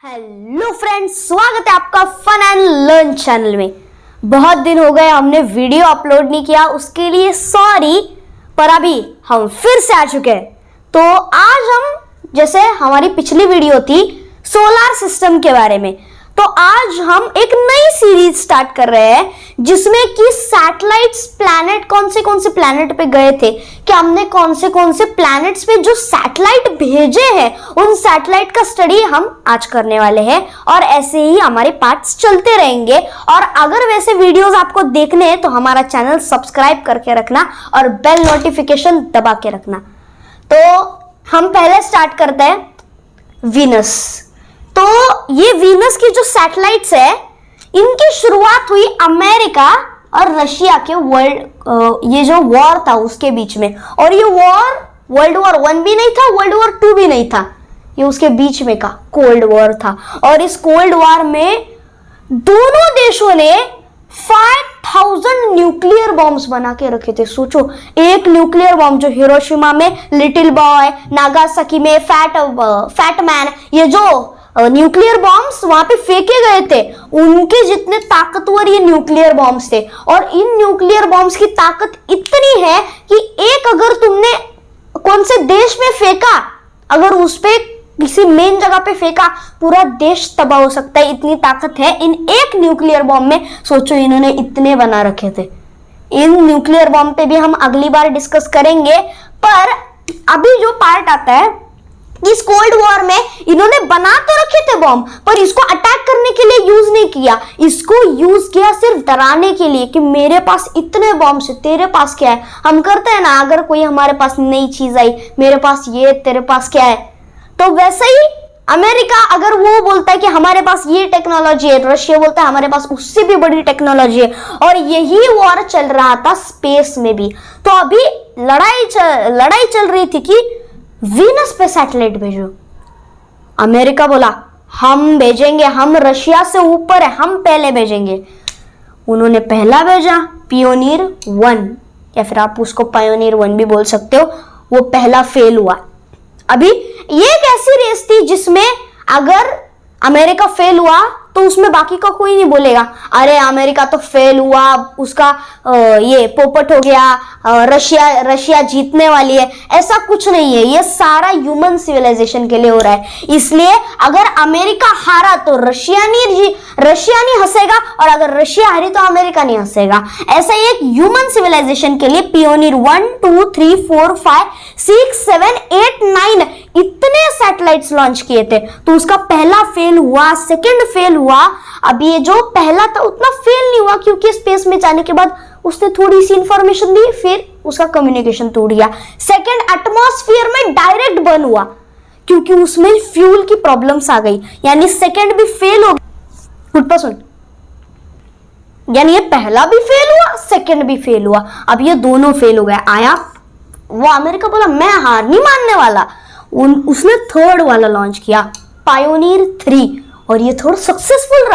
Hello friends, स्वागत है आपका फन एंड लर्न चैनल में। बहुत दिन हो गए हमने वीडियो अपलोड नहीं किया, उसके लिए सॉरी, पर अभी हम फिर से आ चुके हैं। तो आज हम, जैसे हमारी पिछली वीडियो थी सोलर सिस्टम के बारे में, तो आज हम एक नई सीरीज स्टार्ट कर रहे हैं जिसमें कि सैटेलाइट्स, प्लैनेट, कौन से प्लैनेट पे गए थे, कि हमने कौन से प्लैनेट्स पे जो सैटेलाइट भेजे हैं उन सैटेलाइट का स्टडी हम आज करने वाले हैं। और ऐसे ही हमारे पार्ट्स चलते रहेंगे। और अगर वैसे वीडियोस आपको देखने हैं तो हमारा चैनल सब्सक्राइब करके रखना और बेल नोटिफिकेशन दबा के रखना। तो हम पहले स्टार्ट करते हैं वीनस। तो ये वीनस की जो सैटेलाइट्स है, इनकी शुरुआत हुई अमेरिका और रशिया के ये जो वॉर था उसके बीच में। और ये वॉर वर्ल्ड वॉर 1 भी नहीं था, वर्ल्ड वॉर 2 भी नहीं था, ये उसके बीच में का कोल्ड वॉर था। और इस कोल्ड वॉर में दोनों देशों ने 5000 न्यूक्लियर बॉम्ब्स बना के रखे थे। सोचो, एक न्यूक्लियर बॉम्ब जो हिरोशिमा में लिटिल बॉय, नागासाकी में फैट मैन, ये जो न्यूक्लियर बॉम्ब्स वहां पे फेंके गए थे, उनके जितने ताकतवर ये न्यूक्लियर बॉम्ब्स थे। और इन न्यूक्लियर बॉम्ब्स की ताकत इतनी है कि एक अगर तुमने कौन से देश में फेंका, अगर उस पे किसी मेन जगह पे फेंका, पूरा देश तबाह हो सकता है। इतनी ताकत है इन एक न्यूक्लियर बॉम्ब में। सोचो, इन्होंने इतने बना रखे थे। इन न्यूक्लियर बॉम्ब पे भी हम अगली बार डिस्कस करेंगे। पर अभी जो पार्ट आता है, इस कोल्ड वॉर में इन्होंने बना तो रखे थे बॉम्ब, पर इसको अटैक करने के लिए यूज नहीं किया। इसको यूज किया सिर्फ डराने के लिए कि मेरे पास इतने बॉम्ब्स है, तेरे पास क्या है। हम करते हैं ना, अगर कोई हमारे पास नई चीज आई, मेरे पास ये, तेरे पास क्या है। तो वैसे ही अमेरिका अगर वो बोलता है कि हमारे पास ये टेक्नोलॉजी है, रशिया बोलता है हमारे पास उससे भी बड़ी टेक्नोलॉजी है। और यही वॉर चल रहा था स्पेस में भी। तो अभी लड़ाई चल रही थी कि वीनस पे सैटेलाइट भेजो। अमेरिका बोला हम भेजेंगे, हम रशिया से ऊपर है, हम पहले भेजेंगे। उन्होंने पहला भेजा पियोनियर 1, या फिर आप उसको पायोनियर 1 भी बोल सकते हो। वो पहला फेल हुआ। अभी ये एक ऐसी रेस थी जिसमें अगर अमेरिका फेल हुआ तो उसमें बाकी का कोई नहीं बोलेगा अरे अमेरिका तो फेल हुआ, उसका ये पोपट हो गया, रशिया जीतने वाली है। ऐसा कुछ नहीं है, ये सारा ह्यूमन सिविलाइजेशन के लिए हो रहा है। इसलिए अगर अमेरिका हारा तो रशिया नहीं हंसेगा, और अगर रशिया हारी तो अमेरिका नहीं हंसेगा। ऐसा ही एक ह्यूमन सिविलाइजेशन के लिए पियोनियर 1, 2, 3, 4, 5, 6, 7, 8, 9 इतने सैटेलाइट्स लॉन्च किए थे। तो उसका पहला फेल हुआ, सेकंड फेल हुआ। अब ये जो पहला था उतना फेल नहीं हुआ, क्योंकि स्पेस में जाने के बाद उसने थोड़ी सी इंफॉर्मेशन दी, फिर उसका कम्युनिकेशन टूट गया। सेकंड, एटमॉस्फेयर में डायरेक्ट बर्न हुआ, क्योंकि उसमें फ्यूल की प्रॉब्लम्स आ गई। यानी सेकंड भी फेल हो गया। सुन, यानी ये पहला भी फेल हुआ, सेकंड भी फेल हुआ। अब ये दोनों फेल हो गए। आया वो अमेरिका, बोला मैं हार नहीं मानने वाला। उसने थर्ड वाला लॉन्च किया, पायोनियर 3, और ये थर्ड सक्सेसफुल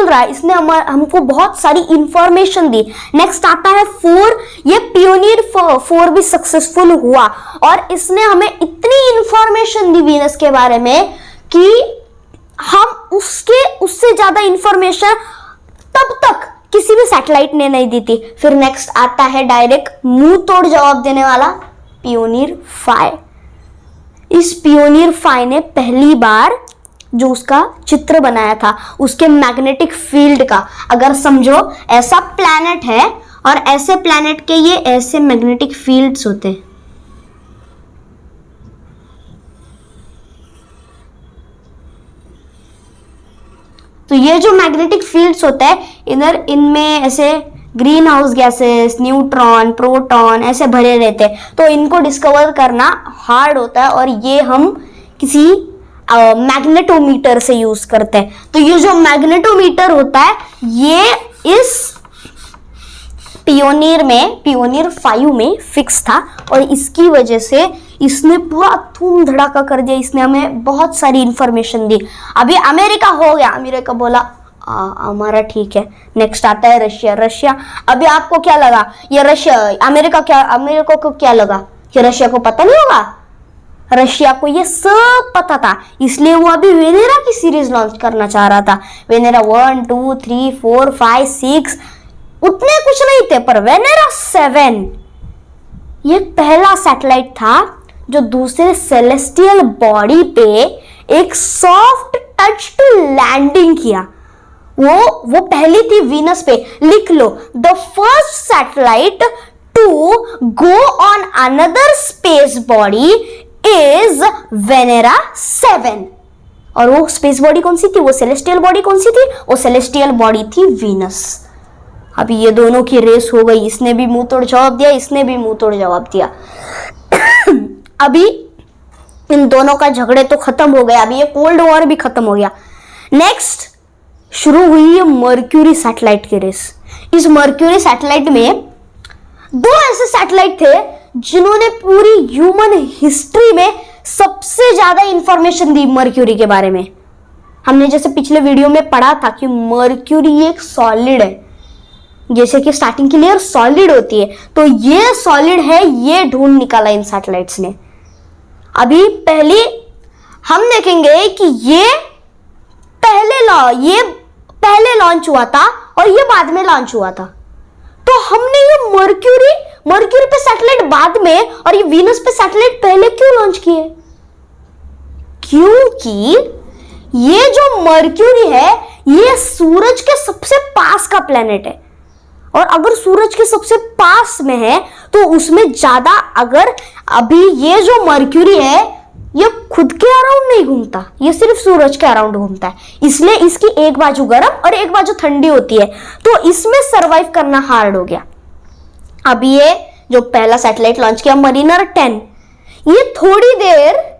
रहा। इसने हमको बहुत सारी इंफॉर्मेशन दी। नेक्स्ट आता है 4, ये पियोनियर 4 भी सक्सेसफुल हुआ, और इसने हमें इतनी इंफॉर्मेशन दी वीनस के बारे में कि हम उससे ज्यादा इंफॉर्मेशन तब तक किसी भी सैटेलाइट ने नहीं दी थी। फिर नेक्स्ट आता है डायरेक्ट मुंह तोड़ जवाब देने वाला पियोनियर 5। इस पियोनियर 5 ने पहली बार जो उसका चित्र बनाया था उसके मैग्नेटिक फील्ड का, अगर समझो ऐसा प्लैनेट है और ऐसे प्लैनेट के ये ऐसे मैग्नेटिक फील्ड्स होते हैं। तो ये जो मैग्नेटिक फील्ड्स होते हैं, इधर इनमें ऐसे green house gases, neutron, proton ऐसे भरे रहते हैं। तो इनको डिस्कवर करना हार्ड होता है, और ये हम किसी मैग्नेटोमीटर से यूज करते हैं। तो ये जो मैग्नेटोमीटर होता है, ये इस पियोनियर 5 में फिक्स था, और इसकी वजह से इसने पूरा धूम धड़ाका कर दिया। इसने हमें बहुत सारी इंफॉर्मेशन दी। अभी अमेरिका हो गया, अमेरिका बोला हमारा ठीक है। नेक्स्ट आता है रशिया। अभी आपको क्या लगा, ये अमेरिका को क्या लगा कि रशिया को पता नहीं होगा? रशिया को ये सब पता था, इसलिए वो अभी वेनेरा की सीरीज लॉन्च करना चाह रहा था। वेनेरा 1 2 3 4 5 6 उतने कुछ नहीं थे, पर वेनेरा 7 ये पहला सैटेलाइट था जो दूसरे सेलेस्टियल बॉडी पे एक सॉफ्ट टच टू लैंडिंग किया। वो पहली थी वीनस पे। लिख लो, the first satellite to go on another space body is Venera 7। और वो स्पेस बॉडी कौन सी थी, वो सेलेस्टियल बॉडी कौन सी थी, वो सेलेस्टियल बॉडी थी वीनस। अभी ये दोनों की रेस हो गई, इसने भी मुंह तोड़ जवाब दिया, इसने भी मुंह तोड़ जवाब दिया। अभी इन दोनों का झगड़े तो खत्म हो गया, अभी ये कोल्ड वॉर भी खत्म हो गया। नेक्स्ट शुरू हुई है मर्क्यूरी सैटेलाइट की रेस। इस मर्क्यूरी सैटेलाइट में दो ऐसे सैटेलाइट थे जिन्होंने पूरी ह्यूमन हिस्ट्री में सबसे ज्यादा इंफॉर्मेशन दी मर्क्यूरी के बारे में। हमने जैसे पिछले वीडियो में पढ़ा था कि मर्क्यूरी एक सॉलिड है, जैसे कि स्टार्टिंग की लेयर सॉलिड होती है, तो ये सॉलिड है, ये ढूंढ निकाला इन सैटेलाइट्स ने। अभी पहले हम देखेंगे कि ये पहले लॉन्च हुआ था और ये बाद में लॉन्च हुआ था। तो हमने ये मर्क्यूरी पे सैटेलाइट बाद में और ये वीनस पे सैटेलाइट पहले क्यों लॉन्च किए? क्योंकि ये जो मर्क्यूरी है ये सूरज के सबसे पास का प्लेनेट है, और अगर सूरज के सबसे पास में है तो उसमें ज्यादा, अगर अभी ये जो मर्क्यूरी है ये खुद के अराउंड नहीं घूमता, ये सिर्फ सूरज के अराउंड घूमता है, इसलिए इसकी एक बाजू गर्म और एक बाजू ठंडी होती है, तो इसमें सरवाइव करना हार्ड हो गया। अब ये जो पहला सैटेलाइट लॉन्च किया मरीनर 10, ये थोड़ी देर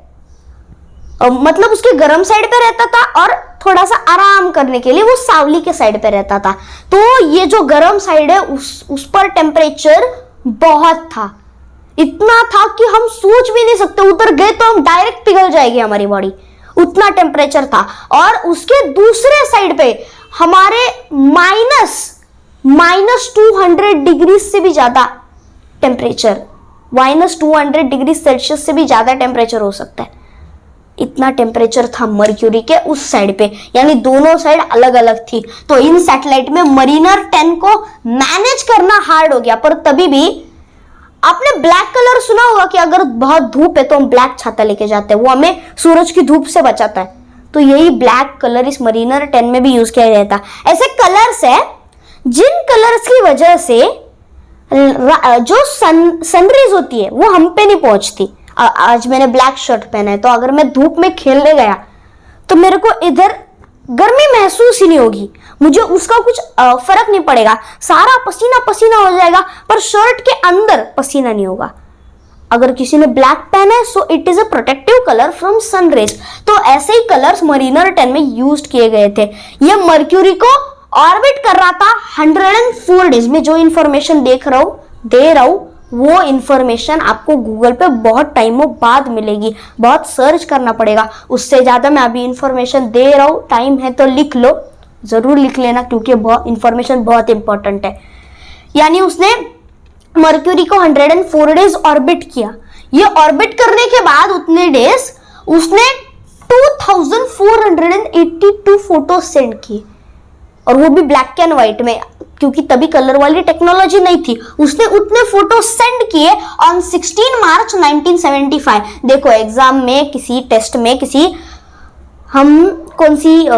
मतलब उसके गर्म साइड पे रहता था और थोड़ा सा आराम करने के लिए वो सावली के साइड पे रहता था। तो ये जो गर्म साइड है उस पर टेम्परेचर बहुत था, इतना था कि हम सोच भी नहीं सकते, उधर गए तो हम डायरेक्ट पिघल जाएगी हमारी बॉडी, उतना टेम्परेचर था। और उसके दूसरे साइड पे हमारे -200 डिग्री से भी ज्यादा टेम्परेचर, -200 डिग्री सेल्सियस से भी ज्यादा टेम्परेचर हो सकता है, इतना टेम्परेचर था मर्क्यूरी के उस साइड पे, यानी दोनों साइड अलग अलग थी। तो इन सैटेलाइट में मरीनर 10 को मैनेज करना हार्ड हो गया। पर तभी भी आपने ब्लैक कलर सुना होगा कि अगर बहुत धूप है तो हम ब्लैक छाता लेके जाते हैं, वो हमें सूरज की धूप से बचाता है। तो यही ब्लैक कलर इस मरीनर 10 में भी यूज किया जाता है। ऐसे कलर्स है जिन कलर्स की वजह से जो सनरेज होती है वो हम पे नहीं पहुंचती। आज मैंने ब्लैक शर्ट पहना है, तो अगर मैं धूप में खेलने गया तो मेरे को इधर गर्मी महसूस ही नहीं होगी, मुझे उसका कुछ फर्क नहीं पड़ेगा, सारा पसीना पसीना हो जाएगा, पर शर्ट के अंदर पसीना नहीं होगा। अगर किसी ने ब्लैक पहना है so it is a protective colour from sun rays. तो ऐसे ही कलर्स मरीनर 10 में यूज किए गए थे। ये मर्क्यूरी को ऑर्बिट कर रहा था 104 डेज में। जो इंफॉर्मेशन दे रहा हूं वो इंफॉर्मेशन आपको गूगल पे बहुत टाइमों बाद मिलेगी, बहुत सर्च करना पड़ेगा, उससे ज्यादा मैं अभी इंफॉर्मेशन दे रहा हूं। टाइम है तो लिख लो, जरूर लिख लेना, क्योंकि इंफॉर्मेशन बहुत इंपॉर्टेंट है। यानी उसने मर्क्यूरी को 104 डेज ऑर्बिट किया। ये ऑर्बिट करने के बाद उतने डेज उसने 2482 फोटो सेंड किए, और वो भी ब्लैक एंड व्हाइट में, क्योंकि तभी कलर वाली टेक्नोलॉजी नहीं थी। उसने उतने फोटो सेंड किए ऑन 16 मार्च 1975। देखो एग्जाम में, किसी टेस्ट में, हम कौन सी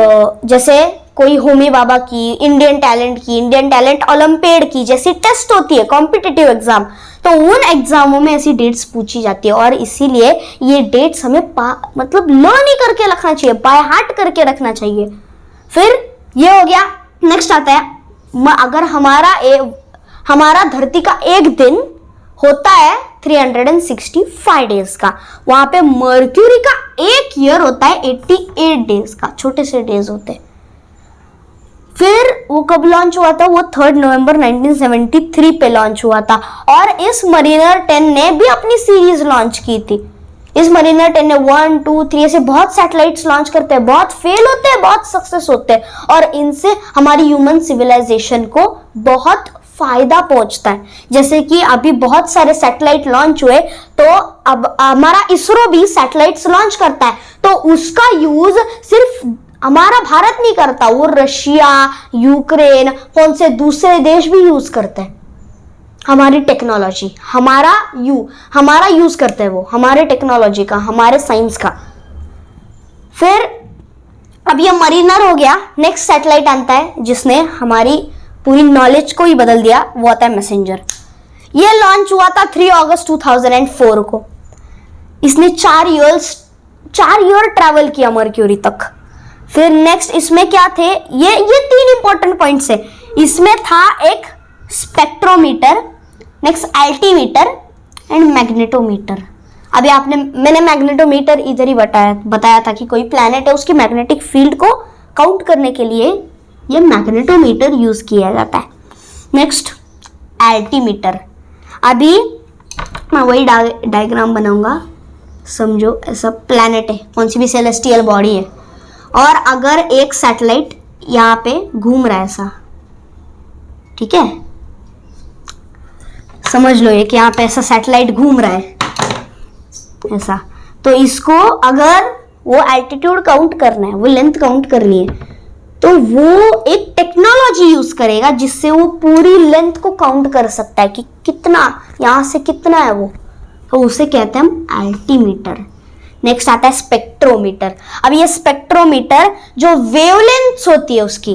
जैसे कोई होमी बाबा की, इंडियन टैलेंट ओलंपियाड की जैसी टेस्ट होती है, कॉम्पिटिटिव एग्जाम, तो उन एग्जामों में ऐसी डेट्स पूछी जाती है। और इसीलिए ये डेट्स हमें मतलब लर्न ही करके रखना चाहिए, बाय हार्ट करके रखना चाहिए। फिर ये हो गया। नेक्स्ट आता है, अगर हमारा धरती का एक दिन होता है 365 डेज का, वहां पे मर्क्यूरी का एक ईयर होता है 88 डेज का, छोटे से डेज होते हैं। फिर वो कब लॉन्च हुआ था? वो 3 नवंबर 1973 पे लॉन्च हुआ था। और इस मरीनर 10 ने भी अपनी सीरीज लॉन्च की थी। इस मरीनर 10 ने 1, 2, 3 ऐसे बहुत सैटेलाइट्स लॉन्च करते हैं, बहुत फेल होते हैं, बहुत सक्सेस होते हैं, और इनसे हमारी ह्यूमन सिविलाइजेशन को बहुत फायदा पहुंचता है। जैसे कि अभी बहुत सारे सैटेलाइट लॉन्च हुए, तो अब हमारा इसरो भी सैटेलाइट्स लॉन्च करता है, तो उसका यूज सिर्फ हमारा भारत नहीं करता, वो रशिया, यूक्रेन, कौन से दूसरे देश भी यूज करते हैं हमारी टेक्नोलॉजी, हमारा यूज करते हैं वो, हमारे टेक्नोलॉजी का, हमारे साइंस का। फिर अब ये मरीनर हो गया। नेक्स्ट सैटेलाइट आता है जिसने हमारी पूरी नॉलेज को ही बदल दिया, वो आता है मैसेंजर। ये लॉन्च हुआ था 3 अगस्त 2004 को। इसने 4 ईयर ट्रैवल किया मर्क्यूरी तक। फिर नेक्स्ट इसमें क्या थे, ये 3 इंपॉर्टेंट पॉइंट्स है। इसमें था एक spectrometer, next altimeter and magnetometer. अभी मैंने मैग्नेटोमीटर इधर ही बताया था कि कोई प्लैनेट है, उसकी मैग्नेटिक फील्ड को काउंट करने के लिए ये मैग्नेटोमीटर यूज किया जाता है। Next altimeter. अभी मैं वही डायग्राम बनाऊंगा, समझो ऐसा प्लैनेट है, कौन सी भी सेलेस्टियल बॉडी है, और अगर एक सैटेलाइट यहाँ पे घूम रहा है ऐसा, ठीक है, समझ लो ये कि यहाँ पे ऐसा सैटेलाइट घूम रहा है ऐसा, तो इसको अगर वो एल्टीट्यूड काउंट करना है, वो लेंथ काउंट करनी है, तो वो एक टेक्नोलॉजी यूज करेगा जिससे वो पूरी लेंथ को काउंट कर सकता है कि कितना यहां से कितना है वो, तो उसे कहते हैं हम अल्टीमीटर। नेक्स्ट आता है स्पेक्ट्रोमीटर। अब ये स्पेक्ट्रोमीटर जो वेवलेंथ होती है उसकी,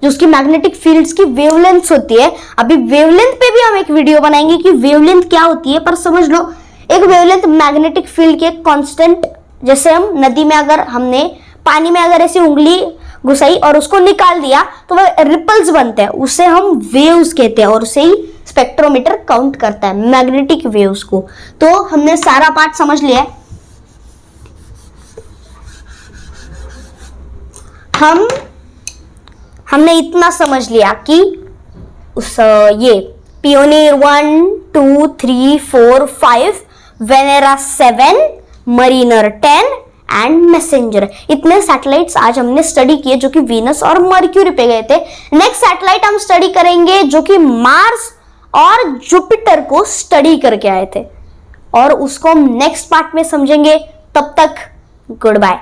जो उसकी मैग्नेटिक फील्ड्स की वेवलेंथ होती है, अभी वेवलेंथ पे भी हम एक वीडियो बनाएंगे कि वेवलेंथ क्या होती है, पर समझ लो एक वेवलेंथ मैग्नेटिक फील्ड की एक कांस्टेंट, जैसे हम नदी में अगर हमने पानी में अगर ऐसी उंगली घुसाई और उसको निकाल दिया तो वह रिपल्स बनते हैं, उसे हम वेव्स कहते हैं, और उसे ही स्पेक्ट्रोमीटर काउंट करता है, मैग्नेटिक वेव्स को। तो हमने सारा पार्ट समझ लिया है। हमने इतना समझ लिया कि ये pioneer 1, 2, 3, 4, 5, Venera 7, Mariner 10 and messenger, इतने सैटेलाइट्स आज हमने स्टडी किए जो कि वीनस और मर्क्यूरी पे गए थे। नेक्स्ट सैटेलाइट हम स्टडी करेंगे जो कि मार्स और जुपिटर को स्टडी करके आए थे, और उसको हम नेक्स्ट पार्ट में समझेंगे। तब तक गुड बाय।